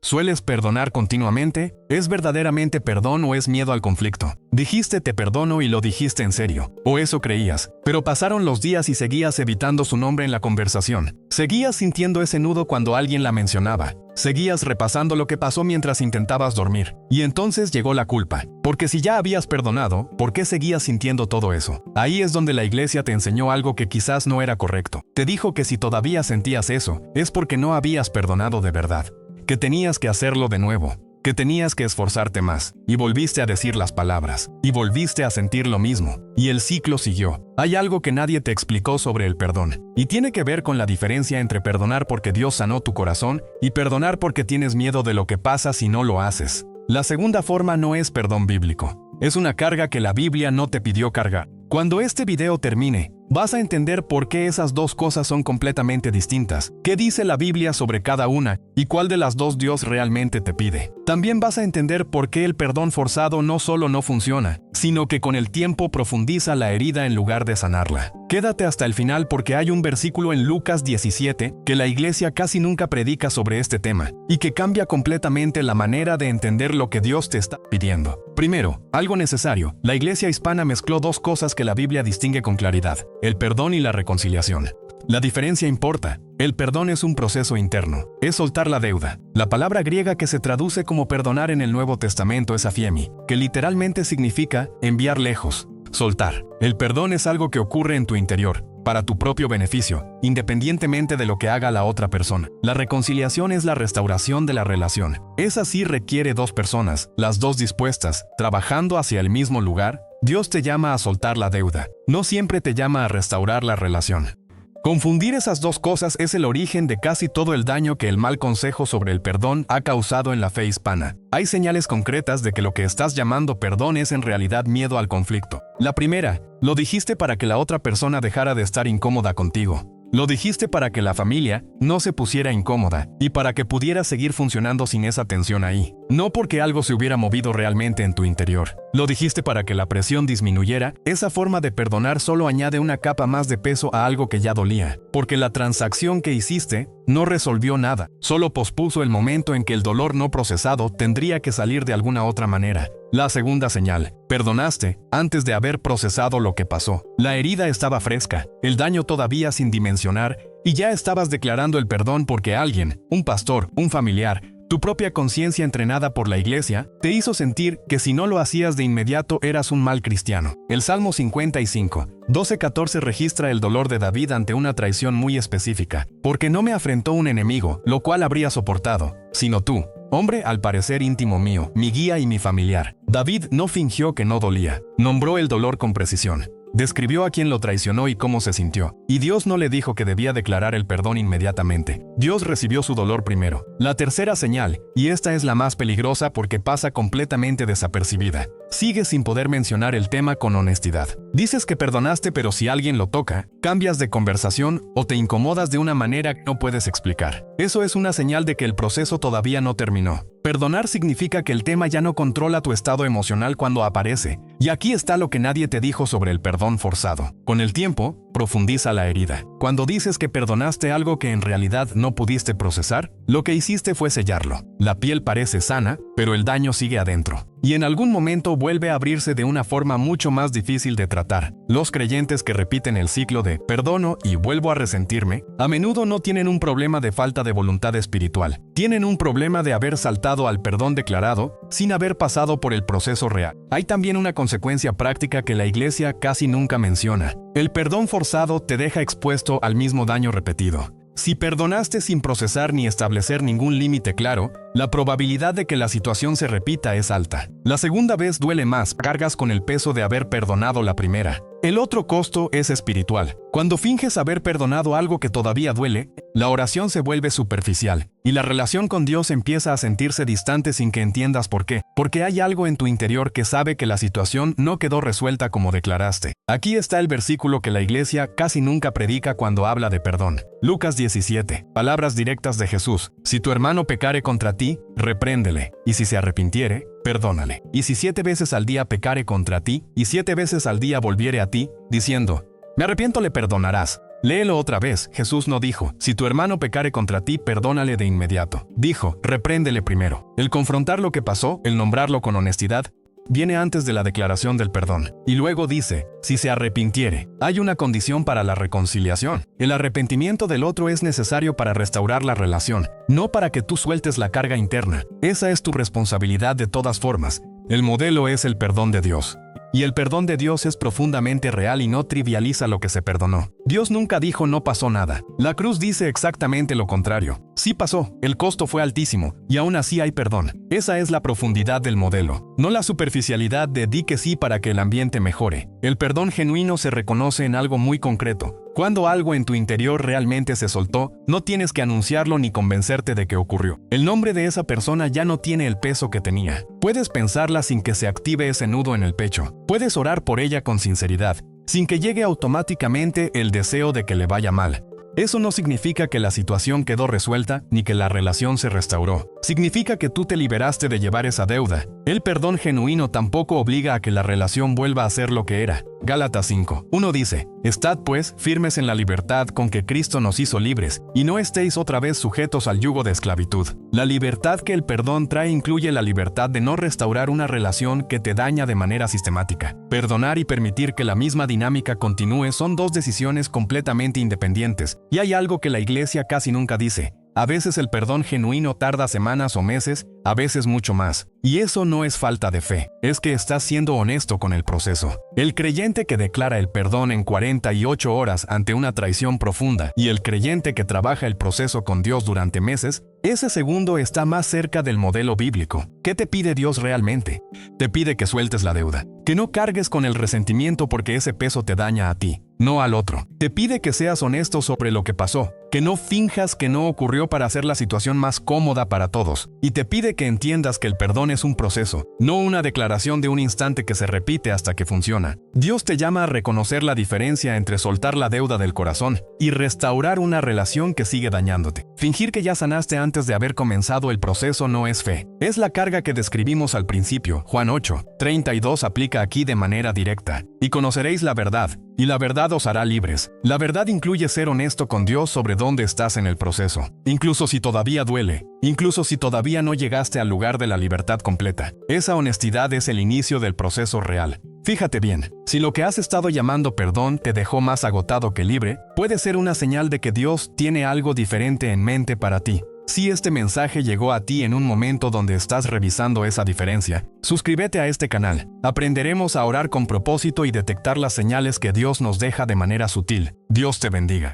¿Sueles perdonar continuamente? ¿Es verdaderamente perdón o es miedo al conflicto? Dijiste te perdono y lo dijiste en serio, o eso creías, pero pasaron los días y seguías evitando su nombre en la conversación. Seguías sintiendo ese nudo cuando alguien la mencionaba. Seguías repasando lo que pasó mientras intentabas dormir. Y entonces llegó la culpa. Porque si ya habías perdonado, ¿por qué seguías sintiendo todo eso? Ahí es donde la iglesia te enseñó algo que quizás no era correcto. Te dijo que si todavía sentías eso, es porque no habías perdonado de verdad. Que tenías que hacerlo de nuevo. Que tenías que esforzarte más. Y volviste a decir las palabras. Y volviste a sentir lo mismo. Y el ciclo siguió. Hay algo que nadie te explicó sobre el perdón. Y tiene que ver con la diferencia entre perdonar porque Dios sanó tu corazón y perdonar porque tienes miedo de lo que pasa si no lo haces. La segunda forma no es perdón bíblico. Es una carga que la Biblia no te pidió cargar. Cuando este video termine, vas a entender por qué esas dos cosas son completamente distintas, qué dice la Biblia sobre cada una y cuál de las dos Dios realmente te pide. También vas a entender por qué el perdón forzado no solo no funciona, sino que con el tiempo profundiza la herida en lugar de sanarla. Quédate hasta el final porque hay un versículo en Lucas 17 que la iglesia casi nunca predica sobre este tema y que cambia completamente la manera de entender lo que Dios te está pidiendo. Primero, algo necesario, la iglesia hispana mezcló dos cosas que la Biblia distingue con claridad: el perdón y la reconciliación. La diferencia importa. El perdón es un proceso interno. Es soltar la deuda. La palabra griega que se traduce como perdonar en el Nuevo Testamento es aphiemi, que literalmente significa enviar lejos, soltar. El perdón es algo que ocurre en tu interior, para tu propio beneficio, independientemente de lo que haga la otra persona. La reconciliación es la restauración de la relación. Esa sí requiere dos personas, las dos dispuestas, trabajando hacia el mismo lugar. Dios te llama a soltar la deuda. No siempre te llama a restaurar la relación. Confundir esas dos cosas es el origen de casi todo el daño que el mal consejo sobre el perdón ha causado en la fe hispana. Hay señales concretas de que lo que estás llamando perdón es en realidad miedo al conflicto. La primera, lo dijiste para que la otra persona dejara de estar incómoda contigo. Lo dijiste para que la familia no se pusiera incómoda y para que pudiera seguir funcionando sin esa tensión ahí. No porque algo se hubiera movido realmente en tu interior. Lo dijiste para que la presión disminuyera. Esa forma de perdonar solo añade una capa más de peso a algo que ya dolía. Porque la transacción que hiciste no resolvió nada. Solo pospuso el momento en que el dolor no procesado tendría que salir de alguna otra manera. La segunda señal: perdonaste antes de haber procesado lo que pasó. La herida estaba fresca, el daño todavía sin dimensionar, y ya estabas declarando el perdón porque alguien, un pastor, un familiar, tu propia conciencia entrenada por la iglesia, te hizo sentir que si no lo hacías de inmediato eras un mal cristiano. El Salmo 55, 12-14 registra el dolor de David ante una traición muy específica. Porque no me afrentó un enemigo, lo cual habría soportado, sino tú, hombre al parecer íntimo mío, mi guía y mi familiar. David no fingió que no dolía. Nombró el dolor con precisión. Describió a quien lo traicionó y cómo se sintió. Y Dios no le dijo que debía declarar el perdón inmediatamente. Dios recibió su dolor primero. La tercera señal, y esta es la más peligrosa porque pasa completamente desapercibida. Sigues sin poder mencionar el tema con honestidad. Dices que perdonaste, pero si alguien lo toca, cambias de conversación o te incomodas de una manera que no puedes explicar. Eso es una señal de que el proceso todavía no terminó. Perdonar significa que el tema ya no controla tu estado emocional cuando aparece. Y aquí está lo que nadie te dijo sobre el perdón forzado. Con el tiempo, profundiza la herida. Cuando dices que perdonaste algo que en realidad no pudiste procesar, lo que hiciste fue sellarlo. La piel parece sana, pero el daño sigue adentro. Y en algún momento vuelve a abrirse de una forma mucho más difícil de tratar. Los creyentes que repiten el ciclo de perdono y vuelvo a resentirme, a menudo no tienen un problema de falta de voluntad espiritual. Tienen un problema de haber saltado al perdón declarado sin haber pasado por el proceso real. Hay también una consecuencia práctica que la iglesia casi nunca menciona. El perdón forzado te deja expuesto al mismo daño repetido. Si perdonaste sin procesar ni establecer ningún límite claro, la probabilidad de que la situación se repita es alta. La segunda vez duele más, cargas con el peso de haber perdonado la primera. El otro costo es espiritual. Cuando finges haber perdonado algo que todavía duele, la oración se vuelve superficial y la relación con Dios empieza a sentirse distante sin que entiendas por qué. Porque hay algo en tu interior que sabe que la situación no quedó resuelta como declaraste. Aquí está el versículo que la iglesia casi nunca predica cuando habla de perdón. Lucas 17. Palabras directas de Jesús. Si tu hermano pecare contra ti, repréndele, y si se arrepintiere, perdónale. Y si 7 veces al día pecare contra ti, y 7 veces al día volviere a ti, diciendo, me arrepiento, le perdonarás. Léelo otra vez. Jesús no dijo, si tu hermano pecare contra ti, perdónale de inmediato. Dijo, repréndele primero. El confrontar lo que pasó, el nombrarlo con honestidad, viene antes de la declaración del perdón. Y luego dice, si se arrepintiere. Hay una condición para la reconciliación. El arrepentimiento del otro es necesario para restaurar la relación, no para que tú sueltes la carga interna. Esa es tu responsabilidad de todas formas. El modelo es el perdón de Dios. Y el perdón de Dios es profundamente real y no trivializa lo que se perdonó. Dios nunca dijo no pasó nada. La cruz dice exactamente lo contrario. Sí pasó, el costo fue altísimo, y aún así hay perdón. Esa es la profundidad del modelo, no la superficialidad de di que sí para que el ambiente mejore. El perdón genuino se reconoce en algo muy concreto. Cuando algo en tu interior realmente se soltó, no tienes que anunciarlo ni convencerte de que ocurrió. El nombre de esa persona ya no tiene el peso que tenía. Puedes pensarla sin que se active ese nudo en el pecho. Puedes orar por ella con sinceridad, sin que llegue automáticamente el deseo de que le vaya mal. Eso no significa que la situación quedó resuelta ni que la relación se restauró. Significa que tú te liberaste de llevar esa deuda. El perdón genuino tampoco obliga a que la relación vuelva a ser lo que era. Gálatas 5:1 dice, estad pues firmes en la libertad con que Cristo nos hizo libres, y no estéis otra vez sujetos al yugo de esclavitud. La libertad que el perdón trae incluye la libertad de no restaurar una relación que te daña de manera sistemática. Perdonar y permitir que la misma dinámica continúe son dos decisiones completamente independientes, y hay algo que la Iglesia casi nunca dice. A veces el perdón genuino tarda semanas o meses, a veces mucho más. Y eso no es falta de fe, es que estás siendo honesto con el proceso. El creyente que declara el perdón en 48 horas ante una traición profunda y el creyente que trabaja el proceso con Dios durante meses, ese segundo está más cerca del modelo bíblico. ¿Qué te pide Dios realmente? Te pide que sueltes la deuda, que no cargues con el resentimiento porque ese peso te daña a ti, no al otro. Te pide que seas honesto sobre lo que pasó, que no finjas que no ocurrió para hacer la situación más cómoda para todos, y te pide que entiendas que el perdón es un proceso, no una declaración de un instante que se repite hasta que funciona. Dios te llama a reconocer la diferencia entre soltar la deuda del corazón y restaurar una relación que sigue dañándote. Fingir que ya sanaste antes de haber comenzado el proceso no es fe. Es la carga que describimos al principio. Juan 8:32 aplica aquí de manera directa. Y conoceréis la verdad, y la verdad os hará libres. La verdad incluye ser honesto con Dios sobre dónde estás en el proceso, incluso si todavía duele, incluso si todavía no llegaste al lugar de la libertad completa. Esa honestidad es el inicio del proceso real. Fíjate bien, si lo que has estado llamando perdón te dejó más agotado que libre, puede ser una señal de que Dios tiene algo diferente en mente para ti. Si este mensaje llegó a ti en un momento donde estás revisando esa diferencia, suscríbete a este canal. Aprenderemos a orar con propósito y detectar las señales que Dios nos deja de manera sutil. Dios te bendiga.